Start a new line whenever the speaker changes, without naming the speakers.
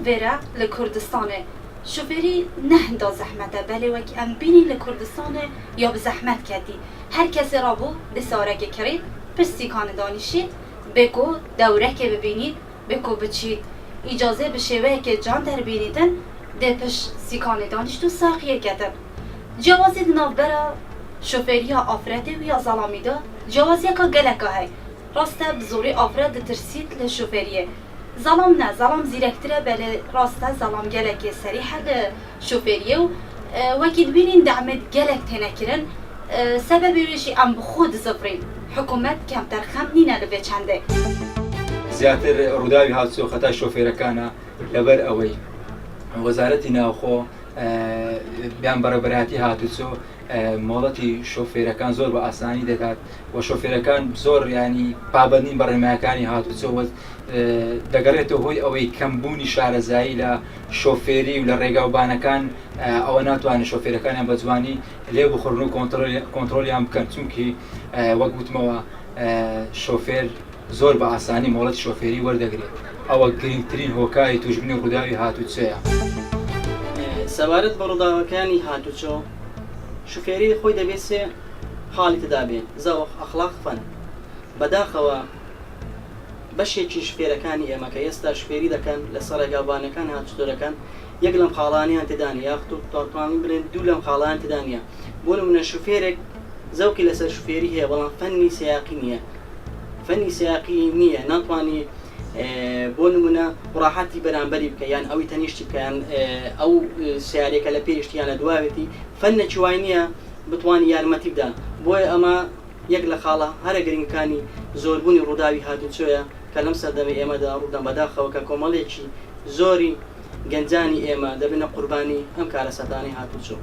ویرا لکردستانه شوفری نه هندا زحمته بله وکی ام بینی لکردستانه یا به زحمت کردی هر کسی را بو دسارگه کرید پرسیکان دانشید بگو دوره که ببینید بگو بچید اجازه به شوه که جان در بینیدن ده پش سیکان دانشت و ساقیه کردن جوازی دناو برا شوفری ها آفرده و یا ظلامی دا جوازی که گلکه های راسته بزوری آفرد ترسید لشوفریه ظلام نه ظلام زیرکتره بله راسته ظلام گلکه سریحه لشوفریه و وکی دبینین دعمت گلک تنکرن سبب ویشی ام بخود زفرین حکومت کمتر خم نینه لبه چنده
زیاتر روداوی هاتسو خطا شوفێرەکانە لەبەر ئەوەی وەزارەتی ناوخۆ بیان بەڕێوەبەرهاتی هاتوچۆ مۆڵەتی شۆفێرەکان زۆر بە ئاسانی دەکات و شۆفێرەکان زۆر ینی پابەندین بە ڕێمایەکانی هاتوچۆ دەگەڕێتەوە هۆی ئەوەی کەمبوونی شارەزایی لە شۆفێری و لە ڕێگاوبانەکان ئەوە ناتوانێت شۆفێرەکانیان بە جوانی لێ بخڕن و کۆنتترۆلیان بکەن چونکی وەک گوتمەوە شۆفێر زۆر بە ئاسانی مۆڵەتی شۆفێری وەردەگرێت ئەوە گرنگترین هۆکاری توشببینی ڕووداوی هاتوچۆیە.
سەبارەت بە ڕووداوەکانی هاتوچۆ شوفێری خۆی دەبێت سێ حاڵی تدابێت زەوق ئەخلاق فەن بەداخەوە بەشێکی شوفێرەکانی ئێمە کە ئێستا شوفێری دەکەن لەسەر ڕێگاوبانەکان هاتوچۆرەکان یەک لەم خاڵانیان تدانە یاخت و تاتوانین بڵێن دوو لەم خاڵان تدانە بۆ نمونە شوفێرێک زەوقی لەسەر شوفێری هەیە بەڵام فەنی سیاقی نییە فەنی سیاقی نییە ناتوانانی بۆ نمونە ڕاحەتی بەرامبەری بکە یان ئەوی تەنیشتی بکەیان ئەو سیارێکە لە پێشتیان لە دواوێتی فەنێکی وای نییە بتوانانی یارمەتی بدە بۆیە ئەمە یەک لە خاڵە هەرە گرنگەکانی زۆربوونی ڕووداوی هاتوچۆیە کە لەم سەردەمی ئێمەدا ڕوودەم بەداخەوە کە کۆمەڵێکی زۆری گەنجانی ئێمە دەبنە قوربانی ئەم کارە سەدانی هاتوچۆ.